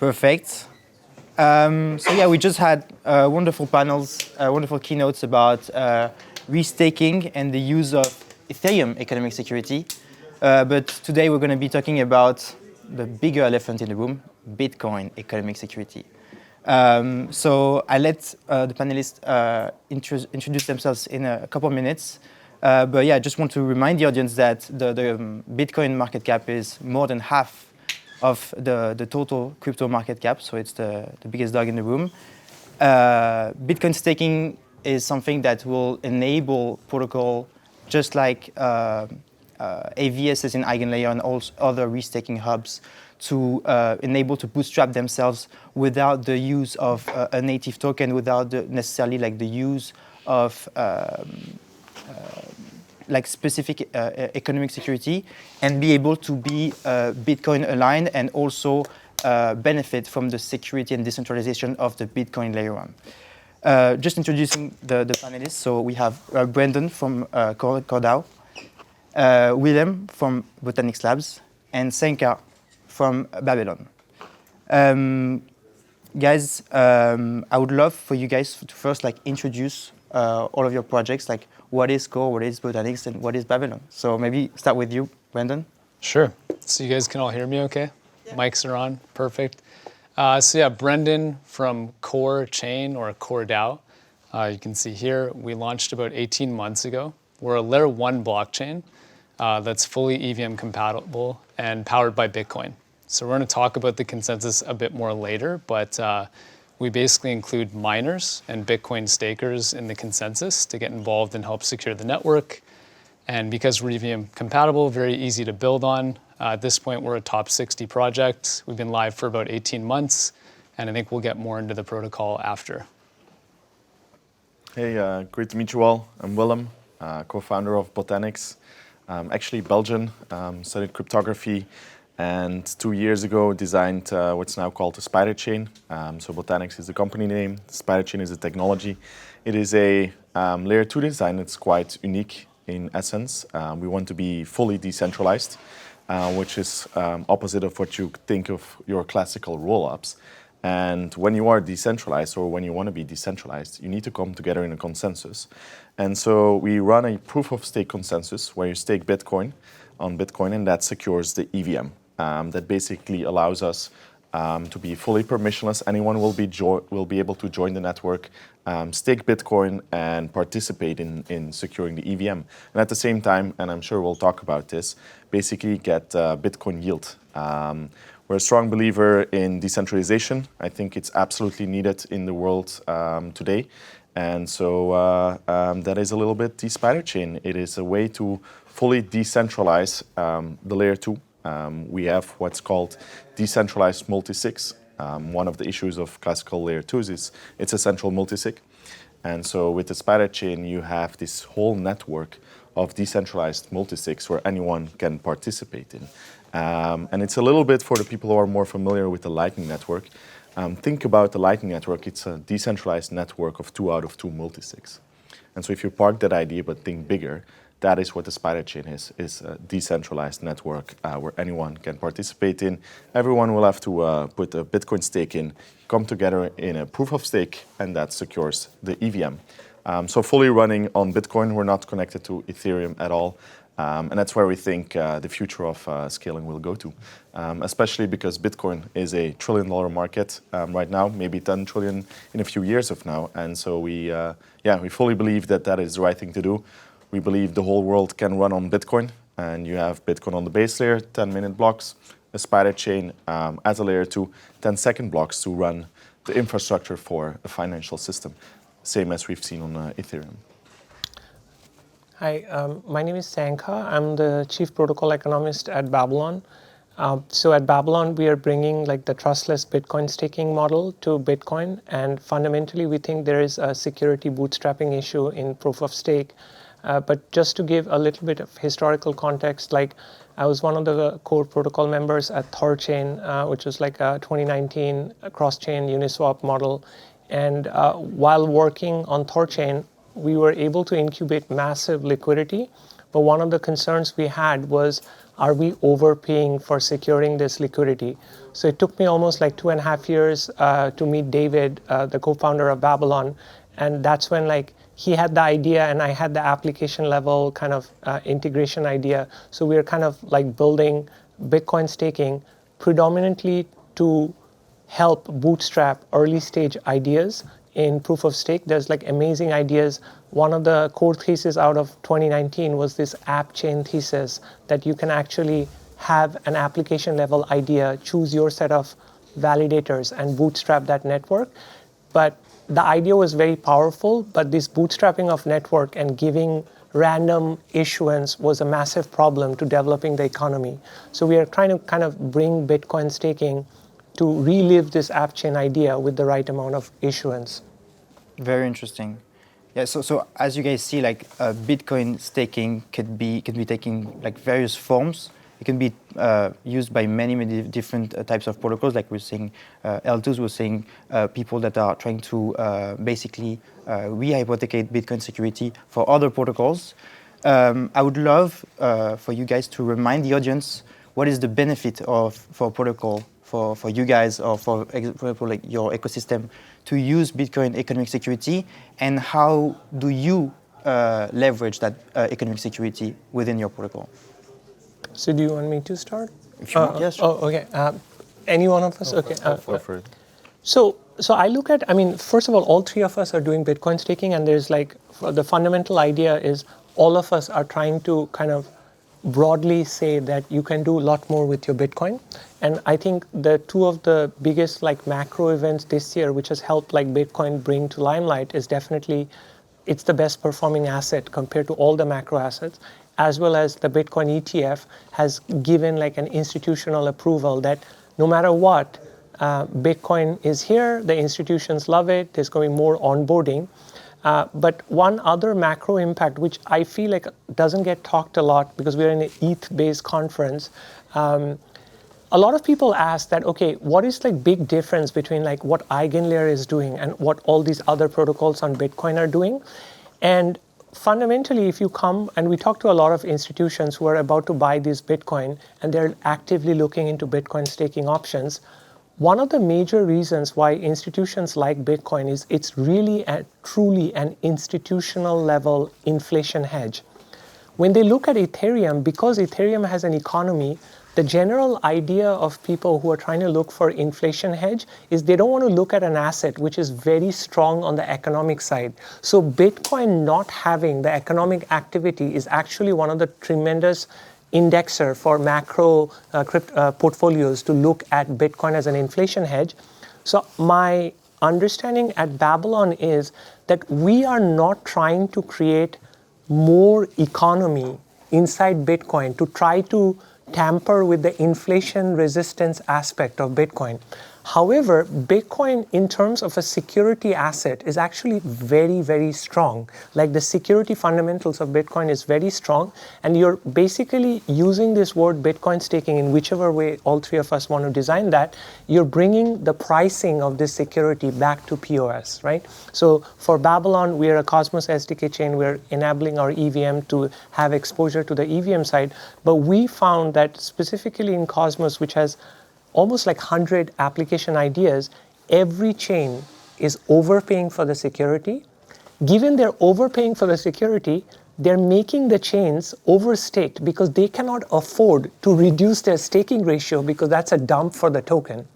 Perfect. So yeah, we just had wonderful panels, wonderful keynotes about restaking and the use of Ethereum economic security. But today we're going to be talking about the bigger elephant in the room, Bitcoin economic security. So I let the panelists introduce themselves in a couple of minutes. But yeah, I just want to remind the audience that the Bitcoin market cap is more than half of the total crypto market cap, so it's the biggest dog in the room. Bitcoin staking is something that will enable protocol just like AVSs in Eigenlayer and all other restaking hubs to enable to bootstrap themselves without the use of a native token, without necessarily like the use of like specific economic security, and be able to be Bitcoin aligned and also benefit from the security and decentralization of the Bitcoin layer one. Just introducing the panelists. So we have Brendan from CoreDAO, Willem from Botanix Labs, and Senka from Babylon. Guys, I would love for you guys to first like introduce all of your projects, like what is Core, what is Botanix, and what is Babylon. So maybe start with you, Brendan. Sure. So you guys can all hear me okay? Yeah. Mics are on, perfect. So yeah, Brendan from Core Chain or CoreDAO. You can see here, we launched about 18 months ago. We're a layer 1 blockchain that's fully EVM compatible and powered by Bitcoin. So we're going to talk about the consensus a bit more later, but we basically include miners and Bitcoin stakers in the consensus to get involved and help secure the network. And because we're EVM compatible, very easy to build on. At this point, we're a top 60 project. We've been live for about 18 months, and I think we'll get more into the protocol after. Hey, great to meet you all. I'm Willem, co-founder of Botanix. Actually Belgian, studied cryptography, and 2 years ago designed what's now called the spiderchain. So Botanix is the company name, the spiderchain is a technology. It is a layer 2 design that's quite unique in essence. We want to be fully decentralized, which is opposite of what you think of your classical roll-ups. And when you are decentralized, or when you want to be decentralized, you need to come together in a consensus. And so we run a proof of stake consensus where you stake Bitcoin on Bitcoin, and that secures the EVM. That basically allows us to be fully permissionless. Anyone will be able to join the network, stake Bitcoin, and participate in securing the EVM. And at the same time, and I'm sure we'll talk about this, basically get Bitcoin yield. We're a strong believer in decentralization. I think it's absolutely needed in the world today. And so that is a little bit the spiderchain. It is a way to fully decentralize the layer 2. We have what's called decentralized multisig. One of the issues of classical layer 2s is it's a central multisig. And so with the spiderchain, you have this whole network of decentralized multisigs where anyone can participate in. And it's a little bit for the people who are more familiar with the Lightning Network. Think about the Lightning Network. It's a decentralized network of 2 out of 2 multisigs. And so if you park that idea but think bigger, that is what the spiderchain is a decentralized network where anyone can participate in. Everyone will have to put a Bitcoin stake in, come together in a proof of stake, and that secures the EVM. So fully running on Bitcoin, we're not connected to Ethereum at all. And that's where we think the future of scaling will go to, especially because Bitcoin is a $1 trillion market right now, maybe 10 trillion in a few years of now. And so we fully believe that that is the right thing to do. We believe the whole world can run on Bitcoin, and you have Bitcoin on the base layer, 10-minute blocks, a spiderchain as a layer 2, 10-second blocks to run the infrastructure for a financial system, same as we've seen on Ethereum. Hi, my name is Senka. I'm the Chief Protocol Economist at Babylon. So at Babylon, we are bringing like the trustless Bitcoin staking model to Bitcoin. And fundamentally, we think there is a security bootstrapping issue in proof of stake. But just to give a little bit of historical context, like I was one of the core protocol members at Thorchain, which was like a 2019 cross-chain Uniswap model. And while working on Thorchain, we were able to incubate massive liquidity. But one of the concerns we had was are we overpaying for securing this liquidity? So it took me almost like 2.5 years to meet David, the co-founder of Babylon, and that's when like he had the idea and I had the application level kind of integration idea. So we were kind of like building Bitcoin staking predominantly to help bootstrap early stage ideas in proof of stake. There's like amazing ideas. One of the core theses out of 2019 was this app chain thesis, that you can actually have an application level idea, choose your set of validators and bootstrap that network. But the idea was very powerful, but this bootstrapping of network and giving random issuance was a massive problem to developing the economy. So we are trying to kind of bring Bitcoin staking to relive this app chain idea with the right amount of issuance. Very interesting. Yeah, so as you guys see, like Bitcoin staking could be taking like various forms. It can be used by many different types of protocols. Like we're saying, L2s were saying people that are trying to basically re-hypothecate Bitcoin security for other protocols. I would love for you guys to remind the audience what is the benefit for a protocol for you guys, or for example like your ecosystem, to use Bitcoin economic security, and how do you leverage that economic security within your protocol? So do you want me to start? If you want, yes. Sure. Oh, okay. Any one of us? Okay. Go for it. So I look at, I mean, first of all three of us are doing Bitcoin staking, and there's like, the fundamental idea is all of us are trying to kind of broadly say that you can do a lot more with your Bitcoin. And I think the two of the biggest like macro events this year, which has helped like Bitcoin bring to limelight, is definitely it's the best performing asset compared to all the macro assets, as well as the Bitcoin ETF has given like an institutional approval that no matter what, Bitcoin is here, the institutions love it, there's going to be more onboarding. But one other macro impact, which I feel like doesn't get talked a lot because we're in an ETH-based conference, a lot of people ask that, okay, what is like big difference between like what EigenLayer is doing and what all these other protocols on Bitcoin are doing? And fundamentally, if you come, and we talk to a lot of institutions who are about to buy this Bitcoin and they're actively looking into Bitcoin staking options, one of the major reasons why institutions like Bitcoin is it's really truly an institutional level inflation hedge. When they look at Ethereum, because Ethereum has an economy, the general idea of people who are trying to look for inflation hedge is they don't want to look at an asset which is very strong on the economic side. So Bitcoin not having the economic activity is actually one of the tremendous indexer for macro portfolios to look at Bitcoin as an inflation hedge. So my understanding at Babylon is that we are not trying to create more economy inside Bitcoin to try to tamper with the inflation resistance aspect of Bitcoin. However, Bitcoin in terms of a security asset is actually very, very strong. Like the security fundamentals of Bitcoin is very strong, and you're basically using this word Bitcoin staking in whichever way all three of us want to design that, you're bringing the pricing of this security back to POS, right? So for Babylon, we are a Cosmos SDK chain. We're enabling our EVM to have exposure to the EVM side, but we found that specifically in Cosmos, which has almost like 100 application ideas, every chain is overpaying for the security. Given they're overpaying for the security, they're making the chains overstaked because they cannot afford to reduce their staking ratio because that's a dump for the token.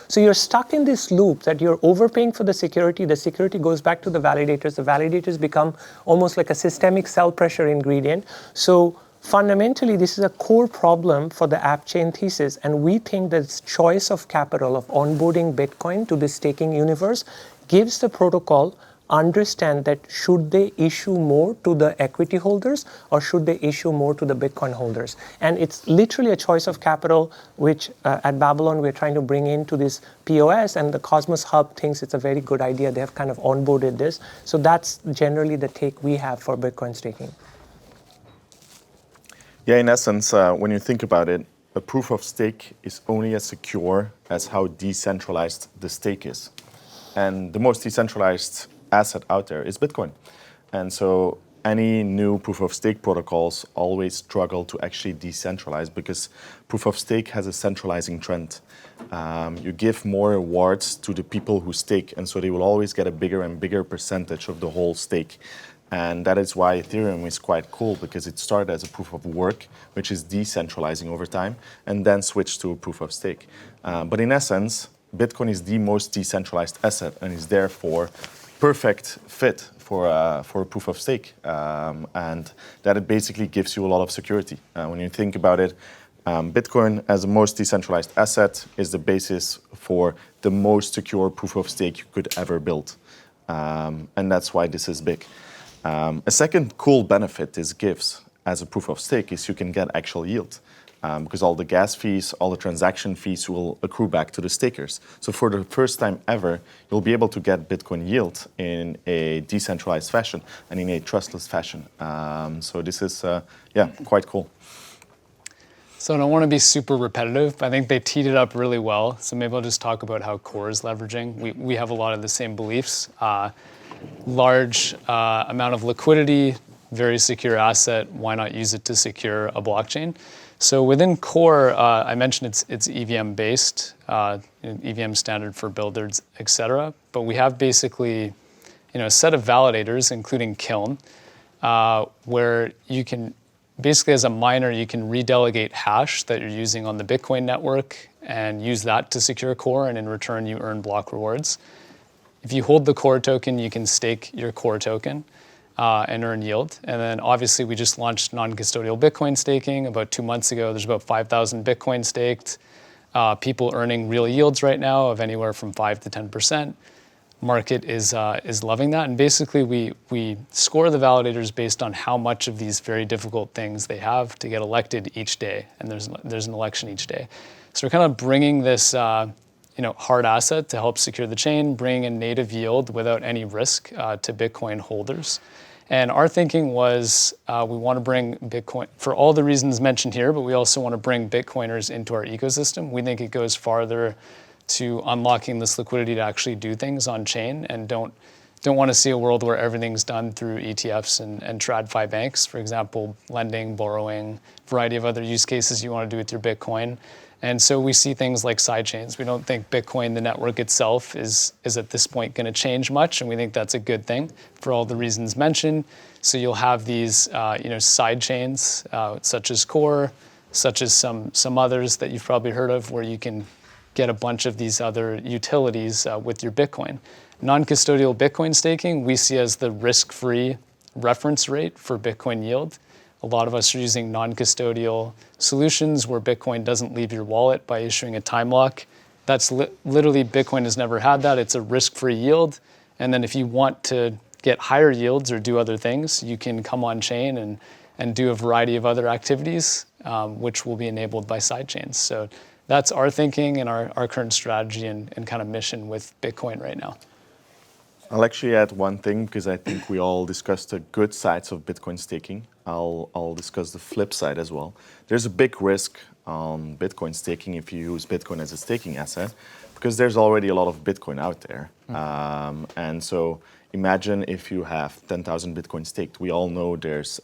So you're stuck in this loop that you're overpaying for the security goes back to the validators become almost like a systemic sell pressure ingredient. So fundamentally, this is a core problem for the app chain thesis, and we think that choice of capital of onboarding Bitcoin to the staking universe gives the protocol understand that should they issue more to the equity holders or should they issue more to the Bitcoin holders. And it's literally a choice of capital, which at Babylon we're trying to bring into this POS, and the Cosmos Hub thinks it's a very good idea. They have kind of onboarded this. So that's generally the take we have for Bitcoin staking. Yeah, in essence, when you think about it, a proof of stake is only as secure as how decentralized the stake is. And the most decentralized asset out there is Bitcoin. And so any new proof of stake protocols always struggle to actually decentralize because proof of stake has a centralizing trend. You give more rewards to the people who stake, and so they will always get a bigger and bigger percentage of the whole stake. And that is why Ethereum is quite cool, because it started as a proof of work, which is decentralizing over time, and then switched to a proof of stake. But in essence, Bitcoin is the most decentralized asset and is therefore perfect fit for a proof of stake. And that it basically gives you a lot of security. When you think about it, Bitcoin as the most decentralized asset is the basis for the most secure proof of stake you could ever build. And that's why this is big. A second cool benefit this gives as a proof of stake is you can get actual yield. Because all the gas fees, all the transaction fees will accrue back to the stakers. So for the first time ever, you'll be able to get Bitcoin yield in a decentralized fashion and in a trustless fashion. So this is, quite cool. So I don't want to be super repetitive, but I think they teed it up really well. So maybe I'll just talk about how Core is leveraging. We have a lot of the same beliefs. Large amount of liquidity, very secure asset. Why not use it to secure a blockchain? So within Core, I mentioned it's EVM based, EVM standard for builders, et cetera. But we have basically, a set of validators, including Kiln, where you can basically, as a miner, you can redelegate hash that you're using on the Bitcoin network and use that to secure Core, and in return, you earn block rewards. If you hold the Core token, you can stake your Core token and earn yield. And then obviously we just launched non-custodial Bitcoin staking about 2 months ago. There's about 5,000 Bitcoin staked. People earning real yields right now of anywhere from 5 to 10%. Market is loving that. And basically we score the validators based on how much of these very difficult things they have to get elected each day. And there's an election each day. So we're kind of bringing this hard asset to help secure the chain, bring in native yield without any risk to Bitcoin holders. And our thinking was we want to bring Bitcoin, for all the reasons mentioned here, but we also want to bring Bitcoiners into our ecosystem. We think it goes farther to unlocking this liquidity to actually do things on chain, and don't want to see a world where everything's done through ETFs and TradFi banks, for example, lending, borrowing, variety of other use cases you want to do with your Bitcoin. And so we see things like sidechains. We don't think Bitcoin, the network itself, is at this point going to change much, and we think that's a good thing for all the reasons mentioned. So you'll have these, sidechains, such as Core, such as some others that you've probably heard of, where you can get a bunch of these other utilities with your Bitcoin. Non-custodial Bitcoin staking we see as the risk-free reference rate for Bitcoin yield. A lot of us are using non-custodial solutions where Bitcoin doesn't leave your wallet by issuing a time lock. That's literally, Bitcoin has never had that. It's a risk-free yield. And then if you want to get higher yields or do other things, you can come on chain and do a variety of other activities, which will be enabled by sidechains. So that's our thinking and our current strategy and kind of mission with Bitcoin right now. I'll actually add one thing, because I think we all discussed the good sides of Bitcoin staking. I'll discuss the flip side as well. There's a big risk on Bitcoin staking if you use Bitcoin as a staking asset, because there's already a lot of Bitcoin out there. And so imagine if you have 10,000 Bitcoin staked. We all know there's,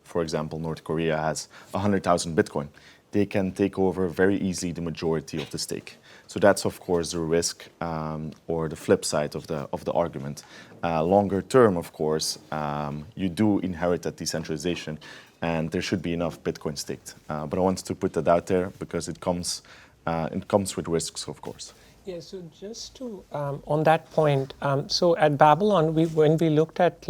for example, North Korea has 100,000 Bitcoin. They can take over very easily the majority of the stake. So that's, of course, the risk or the flip side of the argument. Longer term, of course, you do inherit that decentralization, and there should be enough Bitcoin staked. But I wanted to put that out there because it comes with risks, of course. Yeah, so just to, on that point, so at Babylon, when we looked at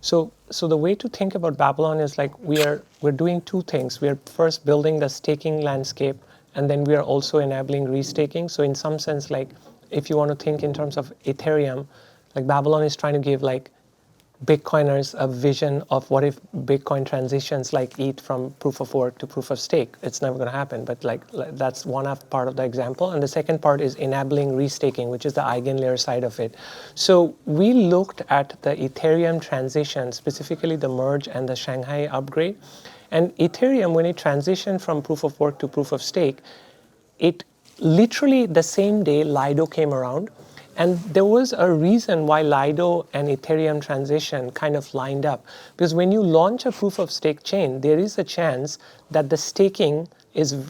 so the way to think about Babylon is we're doing two things. We're first building the staking landscape, and then we are also enabling restaking. So in some sense, if you want to think in terms of Ethereum, Babylon is trying to give Bitcoiners a vision of what if Bitcoin transitions ETH from proof of work to proof of stake. It's never going to happen, but that's one part of the example. And the second part is enabling restaking, which is the eigenlayer side of it. So we looked at the Ethereum transition, specifically the merge and the Shanghai upgrade. And Ethereum, when it transitioned from proof of work to proof of stake, it literally the same day Lido came around, And there was a reason why Lido and Ethereum transition kind of lined up. Because when you launch a proof of stake chain, there is a chance that the staking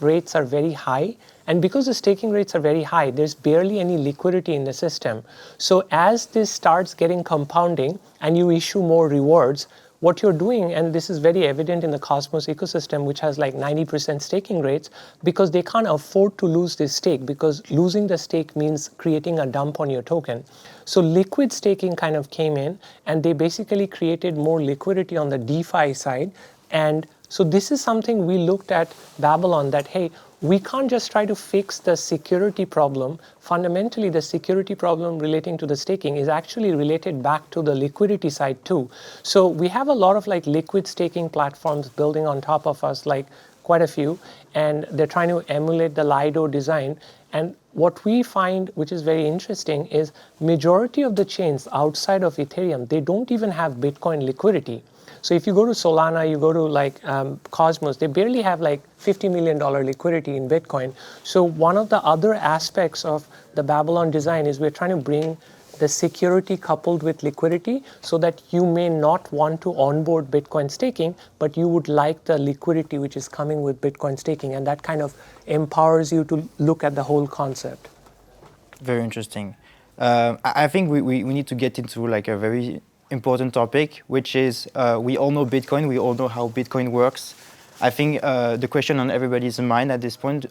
rates are very high. And because the staking rates are very high, there's barely any liquidity in the system. So as this starts getting compounding and you issue more rewards, what you're doing, and this is very evident in the Cosmos ecosystem, which has like 90% staking rates, because they can't afford to lose this stake, because losing the stake means creating a dump on your token. So liquid staking kind of came in, and they basically created more liquidity on the DeFi side. And so this is something we looked at Babylon, that, hey, we can't just try to fix the security problem. Fundamentally, the security problem relating to the staking is actually related back to the liquidity side too. So we have a lot of like liquid staking platforms building on top of us, like quite a few, and they're trying to emulate the Lido design. And what we find, which is very interesting, is majority of the chains outside of Ethereum, they don't even have Bitcoin liquidity. So if you go to Solana, you go to like Cosmos, they barely have like $50 million liquidity in Bitcoin. So one of the other aspects of the Babylon design is we're trying to bring the security coupled with liquidity, so that you may not want to onboard Bitcoin staking, but you would like the liquidity which is coming with Bitcoin staking. And that kind of empowers you to look at the whole concept. Very interesting. I think we need to get into like a very important topic, which is we all know Bitcoin, we all know how Bitcoin works. I think the question on everybody's mind at this point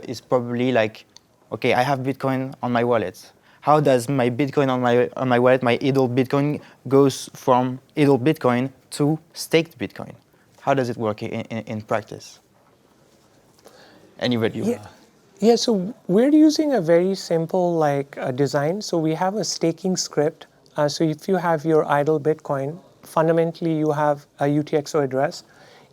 is probably like, okay, I have Bitcoin on my wallet. How does my Bitcoin on my wallet, my idle Bitcoin, goes from idle Bitcoin to staked Bitcoin? How does it work in practice? Anybody? Yeah, so we're using a very simple design. So we have a staking script. So if you have your idle Bitcoin, fundamentally you have a UTXO address.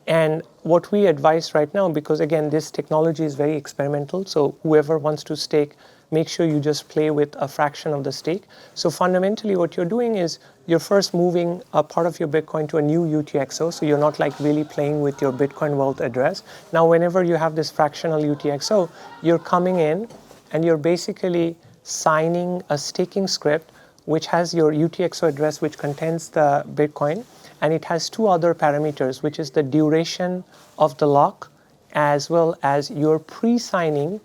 And what we advise right now, because again, this technology is very experimental, so whoever wants to stake, make sure you just play with a fraction of the stake. So fundamentally what you're doing is you're first moving a part of your Bitcoin to a new UTXO, so you're not like really playing with your Bitcoin wealth address. Now, whenever you have this fractional UTXO, you're coming in and you're basically signing a staking script which has your UTXO address, which contains the Bitcoin, and it has two other parameters, which is the duration of the lock, as well as you're pre-signing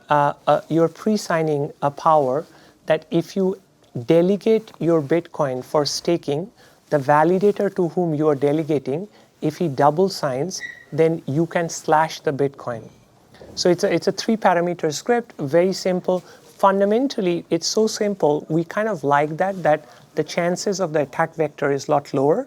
a power that if you delegate your Bitcoin for staking, the validator to whom you are delegating, if he double signs, then you can slash the Bitcoin. So it's a 3-parameter script, very simple. Fundamentally, it's so simple, we kind of like that the chances of the attack vector is a lot lower,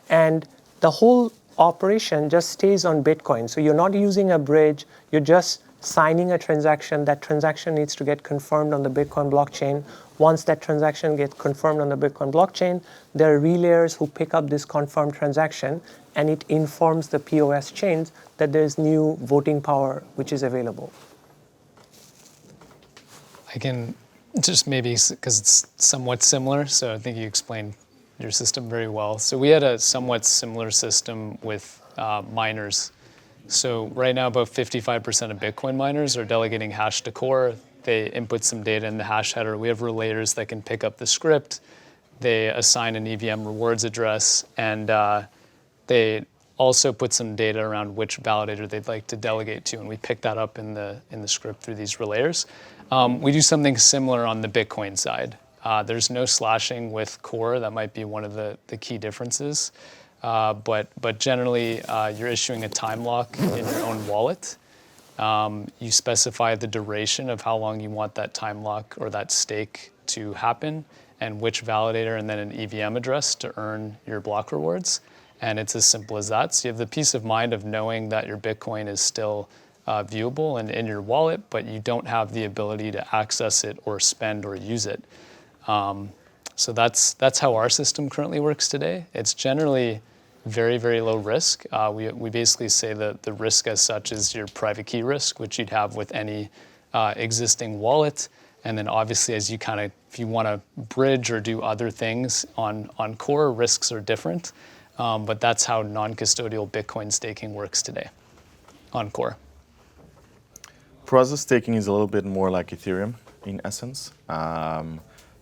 and the whole operation just stays on Bitcoin. So you're not using a bridge, you're just signing a transaction. That transaction needs to get confirmed on the Bitcoin blockchain. Once that transaction gets confirmed on the Bitcoin blockchain, there are relayers who pick up this confirmed transaction, and it informs the POS chains that there's new voting power which is available. I can just maybe, because it's somewhat similar, so I think you explained your system very well. So we had a somewhat similar system with miners. So right now, about 55% of Bitcoin miners are delegating hash to Core. They input some data in the hash header. We have relayers that can pick up the script. They assign an EVM rewards address, and they also put some data around which validator they'd like to delegate to, and we pick that up in the script through these relayers. We do something similar on the Bitcoin side. There's no slashing with Core. That might be one of the key differences. But generally, you're issuing a time lock in your own wallet. You specify the duration of how long you want that time lock or that stake to happen, and which validator, and then an EVM address to earn your block rewards. And it's as simple as that. So you have the peace of mind of knowing that your Bitcoin is still viewable and in your wallet, but you don't have the ability to access it or spend or use it. So that's how our system currently works today. It's generally very, very low risk. We basically say that the risk as such is your private key risk, which you'd have with any existing wallet. And then obviously, as you if you want to bridge or do other things on Core, risks are different. But that's how non-custodial Bitcoin staking works today on Core. Process staking is a little bit more like Ethereum in essence.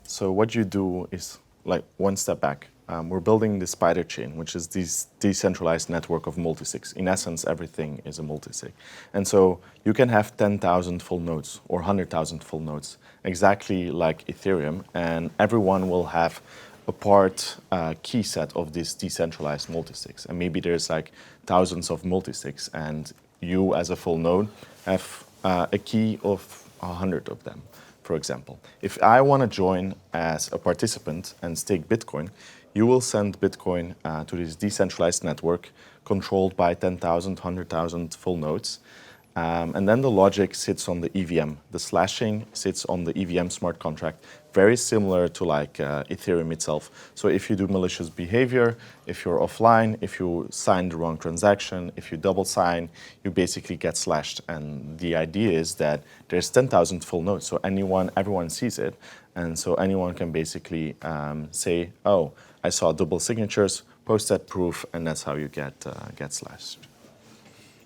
So what you do is like one step back. We're building the spider chain, which is this decentralized network of multisigs. In essence, everything is a multisig. And so you can have 10,000 full nodes or 100,000 full nodes, exactly like Ethereum, and everyone will have a part key set of this decentralized multisigs. And maybe there's like thousands of multisigs, and you as a full node have a key of 100 of them, for example. If I want to join as a participant and stake Bitcoin, you will send Bitcoin to this decentralized network controlled by 10,000, 100,000 full nodes. And then the logic sits on the EVM. The slashing sits on the EVM smart contract, very similar to like Ethereum itself. So if you do malicious behavior, if you're offline, if you sign the wrong transaction, if you double sign, you basically get slashed. And the idea is that there's 10,000 full nodes, so everyone sees it. And so anyone can basically say, oh, I saw double signatures, post that proof, and that's how you get slashed.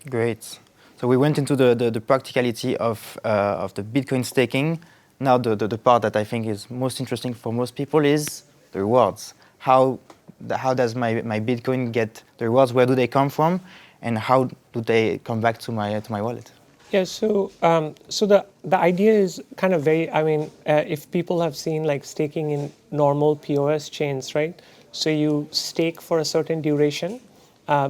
Great. So we went into the practicality of the Bitcoin staking. Now the part that I think is most interesting for most people is the rewards. How does my Bitcoin get the rewards? Where do they come from? And how do they come back to my wallet? Yeah, so the idea is kind of very, if people have seen like staking in normal POS chains, right? So you stake for a certain duration.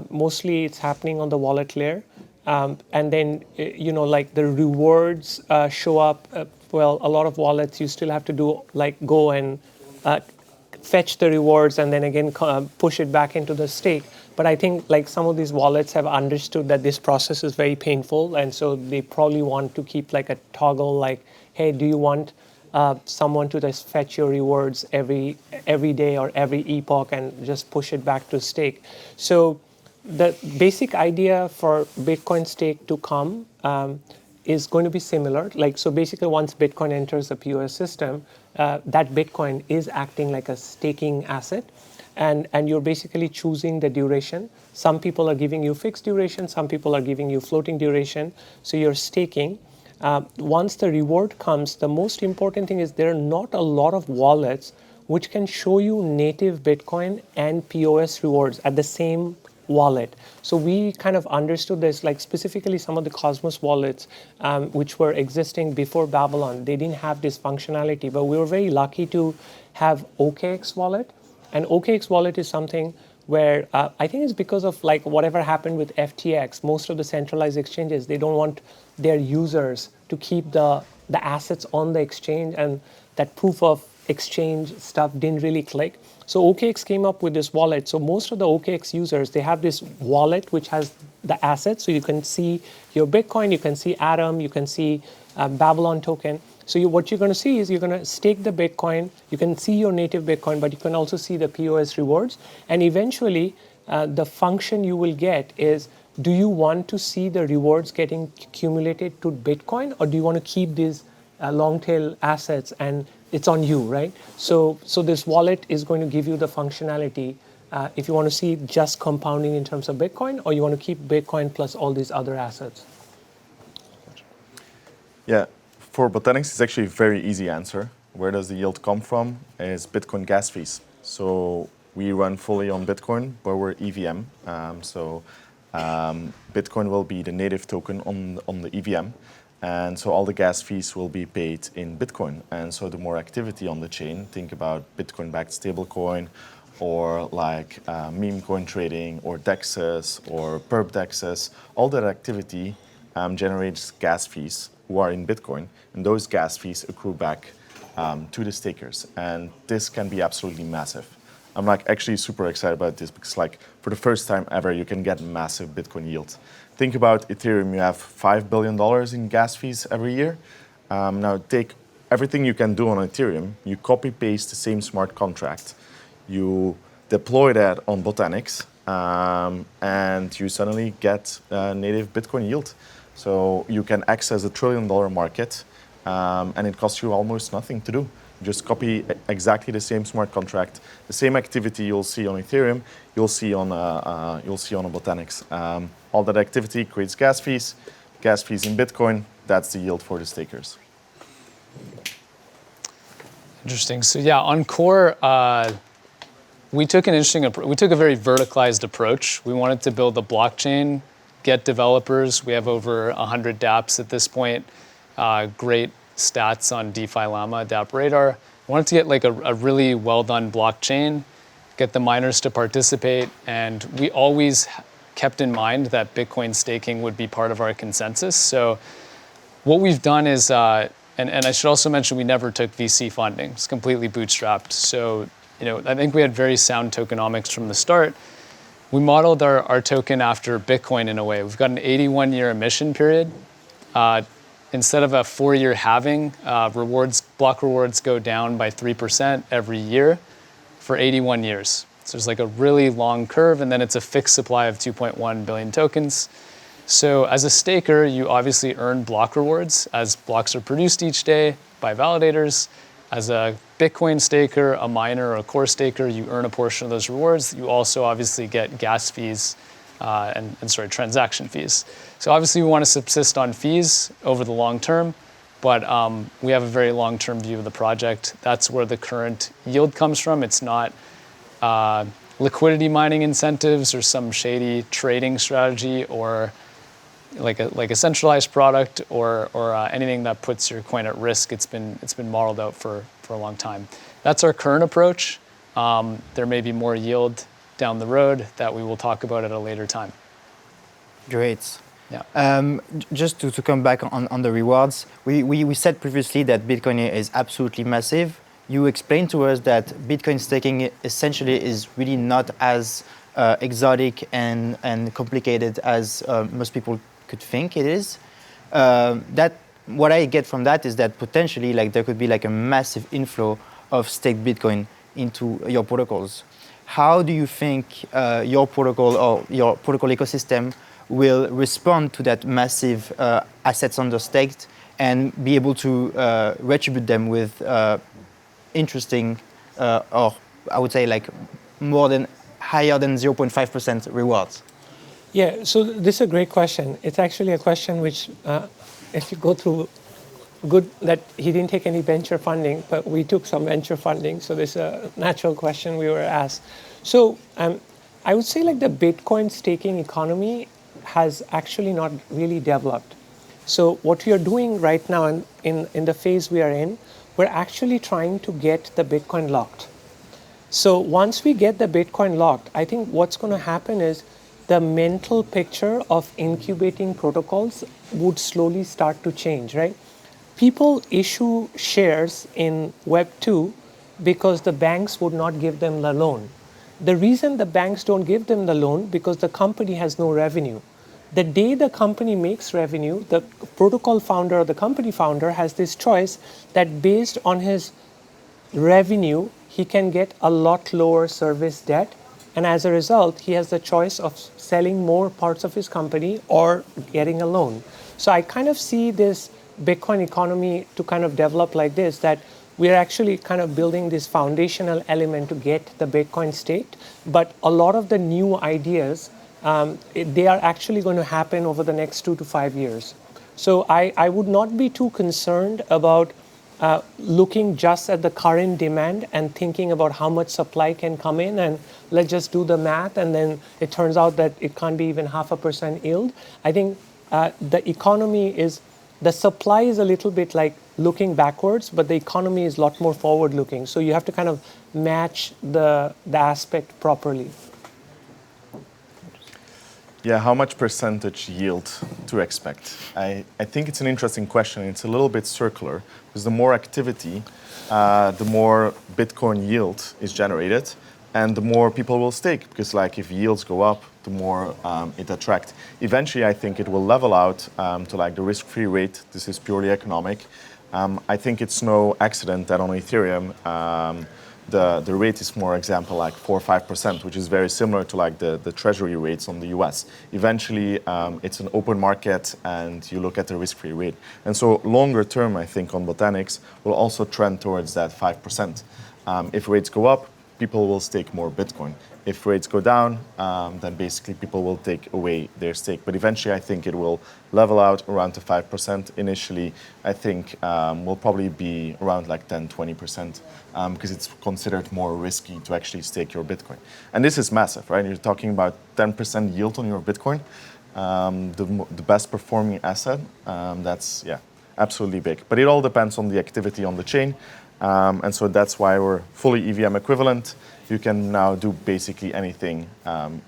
Mostly it's happening on the wallet layer. And then, like the rewards show up. Well, a lot of wallets, you still have to do like go and fetch the rewards and then again push it back into the stake. But I think like some of these wallets have understood that this process is very painful, and so they probably want to keep like a toggle like, hey, do you want someone to just fetch your rewards every day or every epoch and just push it back to stake? So the basic idea for Bitcoin stake to come is going to be similar. Like, so basically once Bitcoin enters the POS system, that Bitcoin is acting like a staking asset. And you're basically choosing the duration. Some people are giving you fixed duration, some people are giving you floating duration. So you're staking. Once the reward comes, the most important thing is there are not a lot of wallets which can show you native Bitcoin and POS rewards at the same wallet. So we kind of understood this, like specifically some of the Cosmos wallets which were existing before Babylon, they didn't have this functionality, but we were very lucky to have OKX wallet. And OKX wallet is something where I think it's because of like whatever happened with FTX, most of the centralized exchanges, they don't want their users to keep the assets on the exchange, and that proof of exchange stuff didn't really click. So OKX came up with this wallet. So most of the OKX users, they have this wallet which has the assets. So you can see your Bitcoin, you can see Atom, you can see Babylon token. So what you're going to see is you're going to stake the Bitcoin. You can see your native Bitcoin, but you can also see the POS rewards. And eventually, the function you will get is, do you want to see the rewards getting accumulated to Bitcoin, or do you want to keep these long tail assets and it's on you, right? So this wallet is going to give you the functionality if you want to see just compounding in terms of Bitcoin, or you want to keep Bitcoin plus all these other assets. Yeah. For Botanix, it's actually a very easy answer. Where does the yield come from? Is Bitcoin gas fees. So we run fully on Bitcoin, but we're EVM. Bitcoin will be the native token on the EVM. And so all the gas fees will be paid in Bitcoin. And so the more activity on the chain, think about Bitcoin-backed stablecoin, or like meme coin trading, or DEXs, or perp DEXs, all that activity generates gas fees who are in Bitcoin, and those gas fees accrue back to the stakers. And this can be absolutely massive. I'm like actually super excited about this because like for the first time ever, you can get massive Bitcoin yield. Think about Ethereum, you have $5 billion in gas fees every year. Now take everything you can do on Ethereum, you copy paste the same smart contract, you deploy that on Botanix, and you suddenly get native Bitcoin yield. So you can access a $1 trillion market, and it costs you almost nothing to do. Just copy exactly the same smart contract, the same activity you'll see on Ethereum, you'll see on a Botanix. All that activity creates gas fees in Bitcoin. That's the yield for the stakers. Interesting. So yeah, on Core, we took a very verticalized approach. We wanted to build a blockchain, get developers. We have over 100 dApps at this point. Great stats on DeFi Llama, dApp Radar. We wanted to get like a really well done blockchain, get the miners to participate, and we always kept in mind that Bitcoin staking would be part of our consensus. So what we've done is, and I should also mention, we never took VC funding. It's completely bootstrapped. So, I think we had very sound tokenomics from the start. We modeled our token after Bitcoin in a way. We've got an 81-year emission period. Instead of a 4-year halving, block rewards go down by 3% every year for 81 years. So there's like a really long curve, and then it's a fixed supply of 2.1 billion tokens. So as a staker, you obviously earn block rewards as blocks are produced each day by validators. As a Bitcoin staker, a miner, or a core staker, you earn a portion of those rewards. You also obviously get gas fees and transaction fees. So obviously we want to subsist on fees over the long term, but we have a very long-term view of the project. That's where the current yield comes from. It's not liquidity mining incentives or some shady trading strategy or like a centralized product or anything that puts your coin at risk. It's been modeled out for a long time. That's our current approach. There may be more yield down the road that we will talk about at a later time. Great. Yeah. Just to come back on the rewards, we said previously that Bitcoin is absolutely massive. You explained to us that Bitcoin staking essentially is really not as exotic and complicated as most people could think it is. What I get from that is that potentially there could be a massive inflow of staked Bitcoin into your protocols. How do you think your protocol or your protocol ecosystem will respond to that massive assets under staked and be able to retribute them with interesting, or I would say higher than 0.5% rewards? Yeah, so this is a great question. It's actually a question which, if you go through, good that he didn't take any venture funding, but we took some venture funding. So this is a natural question we were asked. So I would say the Bitcoin staking economy has actually not really developed. So what we are doing right now in the phase we are in, we're actually trying to get the Bitcoin locked. So once we get the Bitcoin locked, I think what's going to happen is the mental picture of incubating protocols would slowly start to change, right? People issue shares in Web 2 because the banks would not give them the loan. The reason the banks don't give them the loan because the company has no revenue. The day the company makes revenue, the protocol founder or the company founder has this choice that based on his revenue, he can get a lot lower service debt. And as a result, he has the choice of selling more parts of his company or getting a loan. So I kind of see this Bitcoin economy to kind of develop like this, that we're actually kind of building this foundational element to get the Bitcoin staked. But a lot of the new ideas, they are actually going to happen over the next 2 to 5 years. So I would not be too concerned about looking just at the current demand and thinking about how much supply can come in and let's just do the math and then it turns out that it can't be even 0.5% yield. I think the economy is, the supply is a little bit like looking backwards, but the economy is a lot more forward looking. So you have to kind of match the aspect properly. Yeah, how much percentage yield to expect? I think it's an interesting question. It's a little bit circular because the more activity, the more Bitcoin yield is generated and the more people will stake because if yields go up, the more it attracts. Eventually, I think it will level out to the risk-free rate. This is purely economic. I think it's no accident that on Ethereum, the rate is more example 4 or 5%, which is very similar to the treasury rates on the US. Eventually, it's an open market and you look at the risk-free rate. And so longer term, I think on Botanix will also trend towards that 5%. If rates go up, people will stake more Bitcoin. if rates go down, then basically people will take away their stake. But eventually, I think it will level out around to 5%. Initially, I think will probably be around like 10, 20%, because it's considered more risky to actually stake your Bitcoin. And this is massive, right? You're talking about 10% yield on your Bitcoin, the best performing asset. That's, yeah, absolutely big. But it all depends on the activity on the chain. And so that's why we're fully EVM equivalent. You can now do basically anything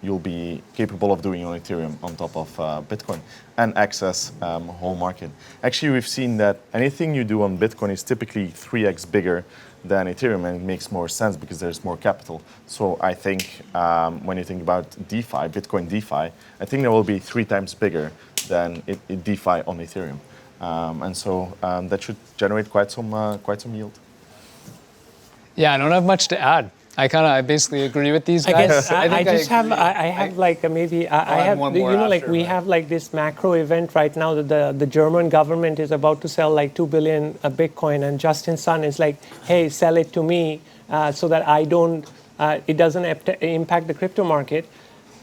you'll be capable of doing on Ethereum on top of Bitcoin and access a whole market. Actually, we've seen that anything you do on Bitcoin is typically 3x bigger than Ethereum, and it makes more sense because there's more capital. So I think when you think about DeFi, Bitcoin DeFi, I think that will be 3 times bigger than DeFi on Ethereum. And so that should generate quite some yield. Yeah, I don't have much to add. I basically agree with these guys. I guess I have like maybe I have one more after, we have like this macro event right now that the German government is about to sell like 2 billion Bitcoin, and Justin Sun is like, hey, sell it to me so that I don't it doesn't impact the crypto market.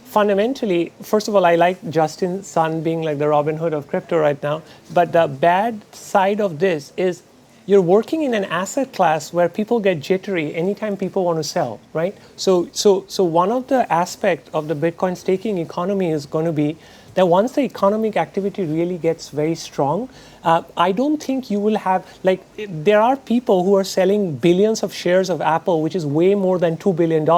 Fundamentally, first of all, I like Justin Sun being like the Robin Hood of crypto right now. But the bad side of this is you're working in an asset class where people get jittery anytime people want to sell, right? So one of the aspects of the Bitcoin staking economy is going to be that once the economic activity really gets very strong, I don't think you will have, like, there are people who are selling billions of shares of Apple, which is way more than $2 billion,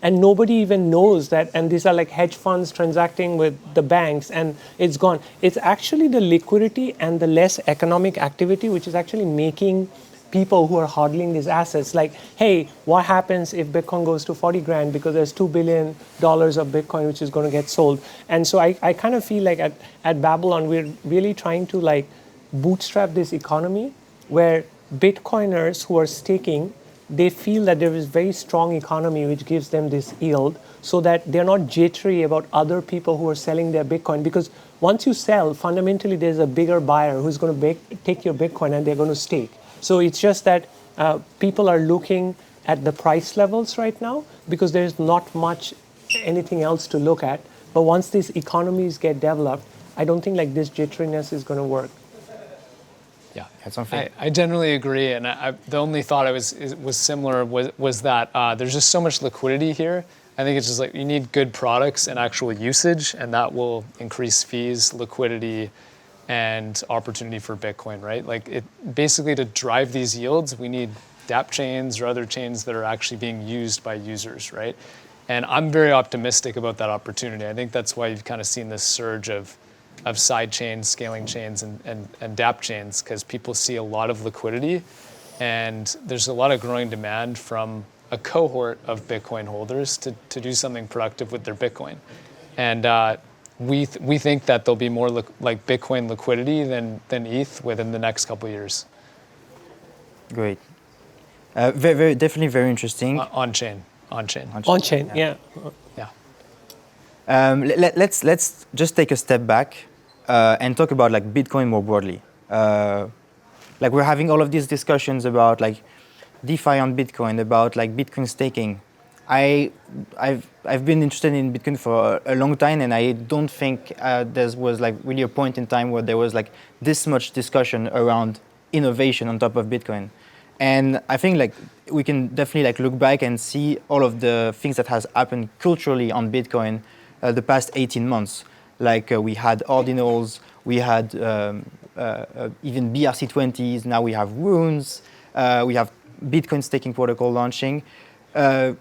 and nobody even knows that, and these are like hedge funds transacting with the banks, and it's gone. It's actually the liquidity and the less economic activity which is actually making people who are hodling these assets like, hey, what happens if Bitcoin goes to 40 grand because there's $2 billion of Bitcoin which is going to get sold. And so I kind of feel like at Babylon, we're really trying to like bootstrap this economy where Bitcoiners who are staking, they feel that there is very strong economy which gives them this yield so that they're not jittery about other people who are selling their Bitcoin. Because once you sell, fundamentally there's a bigger buyer who's going to take your Bitcoin and they're going to stake. So it's just that people are looking at the price levels right now because there's not much anything else to look at. But once these economies get developed, I don't think like this jitteriness is going to work. Yeah, Had something? I generally agree. And the only thought was similar was that there's just so much liquidity here. I think it's just like you need good products and actual usage, and that will increase fees, liquidity, and opportunity for Bitcoin, right? Like basically to drive these yields, we need dApp chains or other chains that are actually being used by users, right? And I'm very optimistic about that opportunity. I think that's why you've kind of seen this surge of side chains, scaling chains, and dApp chains, because people see a lot of liquidity, and there's a lot of growing demand from a cohort of Bitcoin holders to do something productive with their Bitcoin. And we think that there'll be more like Bitcoin liquidity than ETH within the next couple of years. Great. Definitely very interesting. On chain, Yeah. yeah. Let's just take a step back and talk about like Bitcoin more broadly. Like we're having all of these discussions about like DeFi on Bitcoin, about like Bitcoin staking. I've been interested in Bitcoin for a long time, and I don't think there was like really a point in time where there was like this much discussion around innovation on top of Bitcoin. And I think like we can definitely like look back and see all of the things that has happened culturally on Bitcoin the past 18 months. Like we had ordinals, we had even BRC20s, now we have runes, we have Bitcoin staking protocol launching.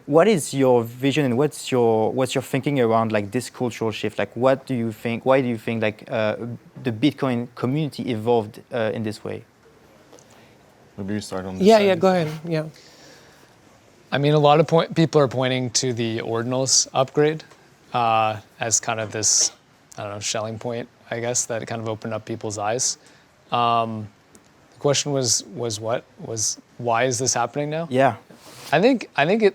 What is your vision and what's your thinking around like this cultural shift? Like what do you think, why do you think like the Bitcoin community evolved in this way? Maybe you start on this Yeah, side. yeah, go ahead. Yeah. I mean, a lot of people are pointing to the ordinals upgrade as kind of this, I don't know, shelling point, I guess, that kind of opened up people's eyes. The question was what? Was why is this happening now? Yeah. I think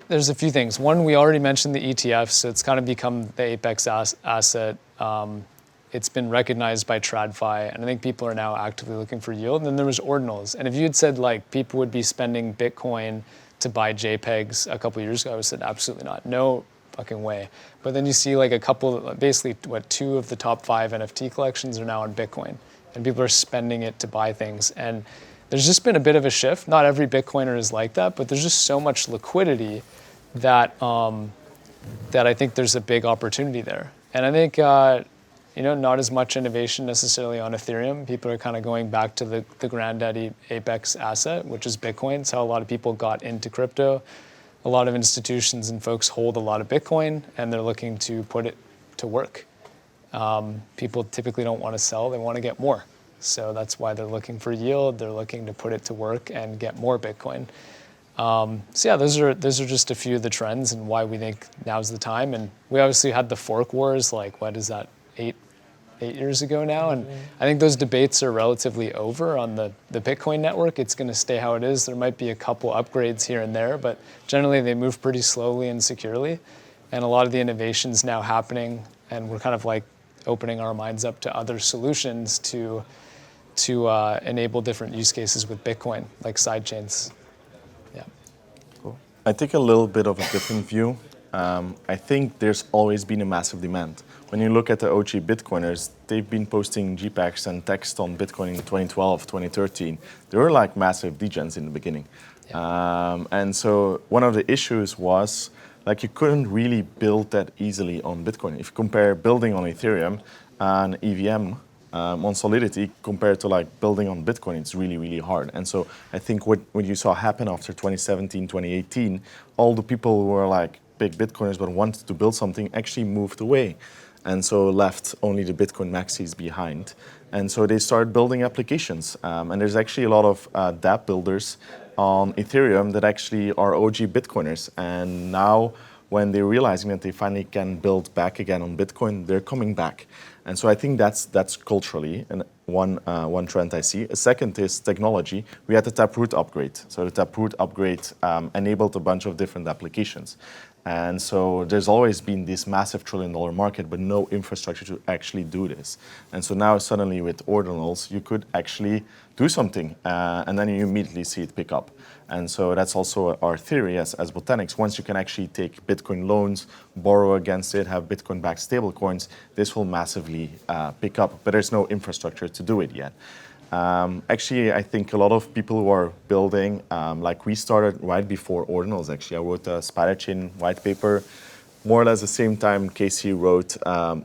there's a few things. One, we already mentioned the ETFs. So it's kind of become the apex asset. It's been recognized by TradFi, and I think people are now actively looking for yield. And then there was ordinals. And if you had said like people would be spending Bitcoin to buy JPEGs a couple of years ago, I would have said absolutely not. No, fucking way. But then you see like a couple, basically what, 2 of the top 5 NFT collections are now on Bitcoin, and people are spending it to buy things. And there's just been a bit of a shift. Not every Bitcoiner is like that, but there's just so much liquidity that that I think there's a big opportunity there. And I think not as much innovation necessarily on Ethereum. People are kind of going back to the granddaddy apex asset, which is Bitcoin. It's how a lot of people got into crypto. A lot of institutions and folks hold a lot of Bitcoin, and they're looking to put it to work. People typically don't want to sell, they want to get more. So that's why they're looking for yield. They're looking to put it to work and get more Bitcoin. So yeah, those are just a few of the trends and why we think now's the time. And we obviously had the fork wars, like what is that, 8 years ago now, and I think those debates are relatively over on the Bitcoin network. It's going to stay how it is. There might be a couple upgrades here and there, but generally they move pretty slowly and securely. And a lot of the innovations now happening, and we're kind of like opening our minds up to other solutions to enable different use cases with Bitcoin, like sidechains. Yeah. Cool. I take a little bit of a different view. I think there's always been a massive demand. When you look at the OG Bitcoiners, they've been posting JPEGs and text on Bitcoin in 2012, 2013. They were like massive degens in the beginning. Yeah. And so one of the issues was like you couldn't really build that easily on Bitcoin. If you compare building on Ethereum and EVM on Solidity compared to like building on Bitcoin, it's really, really hard. And so I think what you saw happen after 2017, 2018, all the people who were like big Bitcoiners but wanted to build something actually moved away. And so left only the Bitcoin maxis behind. And so they started building applications. And there's actually a lot of dApp builders on Ethereum that actually are OG Bitcoiners. And now when they're realizing that they finally can build back again on Bitcoin, they're coming back. And so I think that's culturally and one trend I see. A second is technology. We had the Taproot upgrade. So the Taproot upgrade enabled a bunch of different applications. And so there's always been this massive $1 trillion market, but no infrastructure to actually do this. And so now suddenly with ordinals, you could actually do something, and then you immediately see it pick up. And so that's also our theory as Botanix. Once you can actually take Bitcoin loans, borrow against it, have Bitcoin-backed stablecoins, this will massively pick up, but there's no infrastructure to do it yet. Actually, I think a lot of people who are building, like we started right before ordinals, actually. I wrote a spiderchain white paper, more or less the same time Casey wrote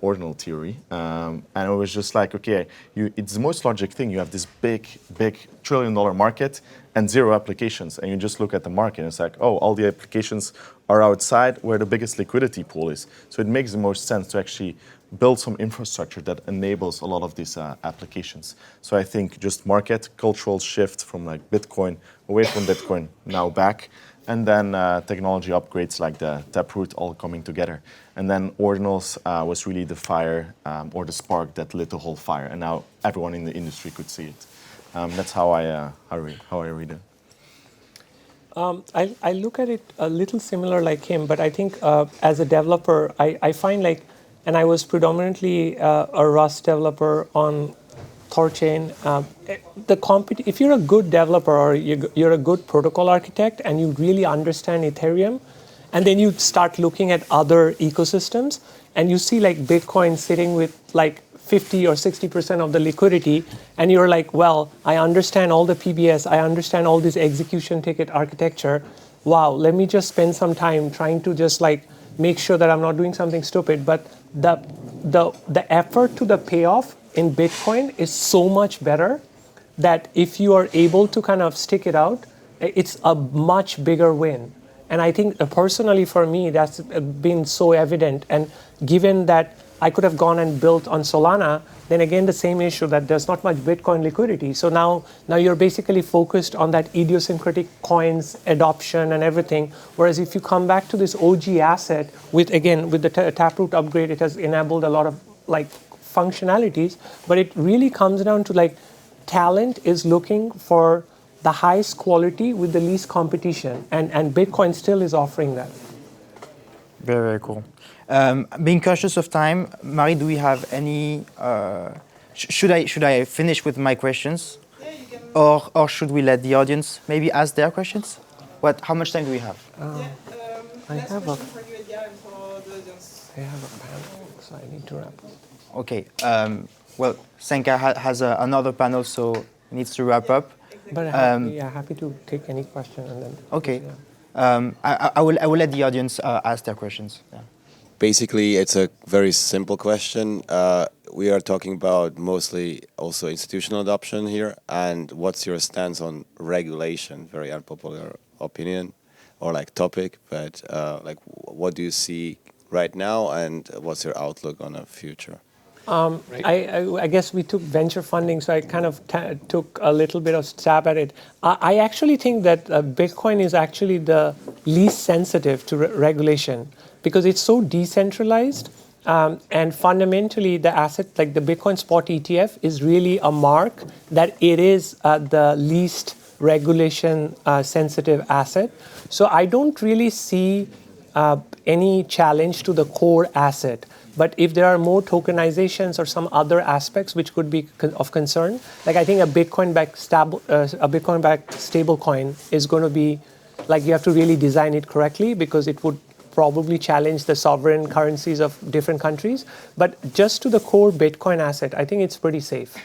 ordinal theory. And it was just like, okay, it's the most logic thing. You have this big $1 trillion market and 0 applications. And you just look at the market and it's like, oh, all the applications are outside where the biggest liquidity pool is. So it makes the most sense to actually build some infrastructure that enables a lot of these applications. So I think just market cultural shift from like Bitcoin, away from Bitcoin, now back, and then technology upgrades like the Taproot all coming together. And then ordinals was really the fire or the spark that lit the whole fire, and now everyone in the industry could see it. That's how I read it. I look at it a little similar like him, but I think as a developer, I find like, and I was predominantly a Rust developer on Thorchain. If you're a good developer or you're a good protocol architect and you really understand Ethereum, and then you start looking at other ecosystems, and you see like Bitcoin sitting with like 50 or 60% of the liquidity, and you're like, well, I understand all the PBS, I understand all this execution ticket architecture. Wow, let me just spend some time trying to just like make sure that I'm not doing something stupid. But the effort to the payoff in Bitcoin is so much better that if you are able to kind of stick it out, it's a much bigger win. And I think personally for me, that's been so evident. And given that I could have gone and built on Solana, then again, the same issue that there's not much Bitcoin liquidity. So now you're basically focused on that idiosyncratic coins adoption and everything. Whereas if you come back to this OG asset with the Taproot upgrade, it has enabled a lot of like functionalities, but it really comes down to like talent is looking for the highest quality with the least competition. And Bitcoin still is offering that. Very, very cool. Being cautious of time, Marie, do we have any? Should I finish with my questions, yeah, you can. Or should we let the audience maybe ask their questions? How much time do we have? I have a question for you, Edgar. I have a panel, so I need to wrap up. Okay. Well, Senka has another panel, so he needs to wrap up. But happy to take any question and then. Okay. Yeah. I will let the audience ask their questions. Yeah. Basically, it's a very simple question. We are talking about mostly also institutional adoption here. And what's your stance on regulation? Very unpopular opinion or like topic, but like what do you see right now and what's your outlook on the future? I guess we took venture funding, so I kind of took a little bit of stab at it. I actually think that Bitcoin is actually the least sensitive to regulation because it's so decentralized. And fundamentally, the asset, like the Bitcoin spot ETF, is really a mark that it is the least regulation sensitive asset. So I don't really see any challenge to the core asset. But if there are more tokenizations or some other aspects which could be of concern, like I think a Bitcoin-backed stablecoin is going to be, like you have to really design it correctly because it would probably challenge the sovereign currencies of different countries. But just to the core Bitcoin asset, I think it's pretty safe.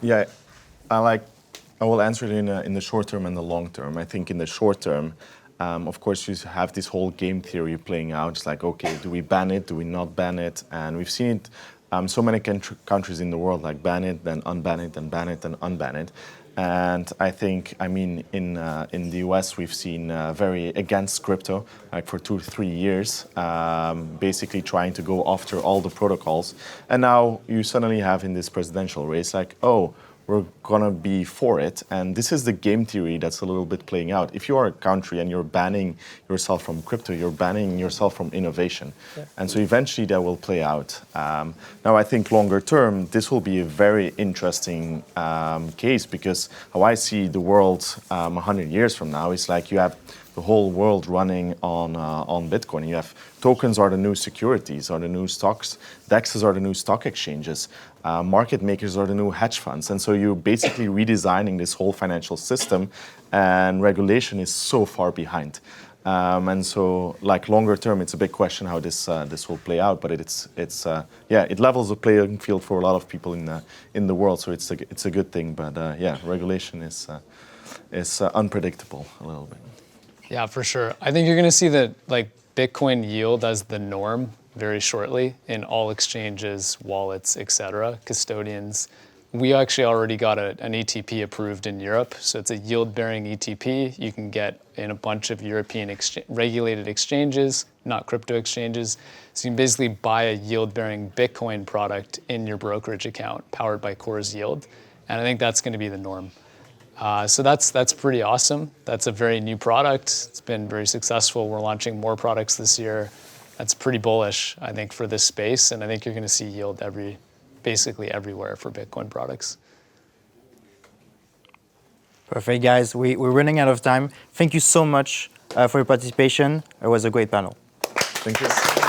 Yeah, I will answer it in the short term and the long term. I think in the short term, of course, you have this whole game theory playing out. It's like, okay, do we ban it? Do we not ban it? And we've seen it so many countries in the world, like ban it, then unban it, then ban it, then unban it. And I think, I mean, in the US, we've seen very against crypto, like for 2 to 3 years, basically trying to go after all the protocols. And now you suddenly have in this presidential race, like, oh, we're gonna be for it. And this is the game theory that's a little bit playing out. If you are a country and you're banning yourself from crypto, you're banning yourself from innovation. Yeah. And so eventually that will play out. Now I think longer term, this will be a very interesting case because how I see the world 100 years from now is like you have the whole world running on Bitcoin. You have tokens are the new securities, are the new stocks. DEXs are the new stock exchanges. Market makers are the new hedge funds. And so you're basically redesigning this whole financial system and regulation is so far behind. And so like longer term, it's a big question how this will play out, but it levels the playing field for a lot of people in the world. So it's a good thing, but regulation is unpredictable a little bit. Yeah, for sure. I think you're going to see that like Bitcoin yield as the norm very shortly in all exchanges, wallets, etc., custodians. We actually already got an ETP approved in Europe, so it's a yield-bearing ETP. You can get in a bunch of European regulated exchanges, not crypto exchanges. So you can basically buy a yield-bearing Bitcoin product in your brokerage account powered by Core's Yield, and I think that's going to be the norm. So that's pretty awesome. That's a very new product. It's been very successful. We're launching more products this year. That's pretty bullish, I think, for this space, and I think you're going to see yield basically everywhere for Bitcoin products. Perfect, guys. We're running out of time. Thank you so much for your participation. It was a great panel. Thank you.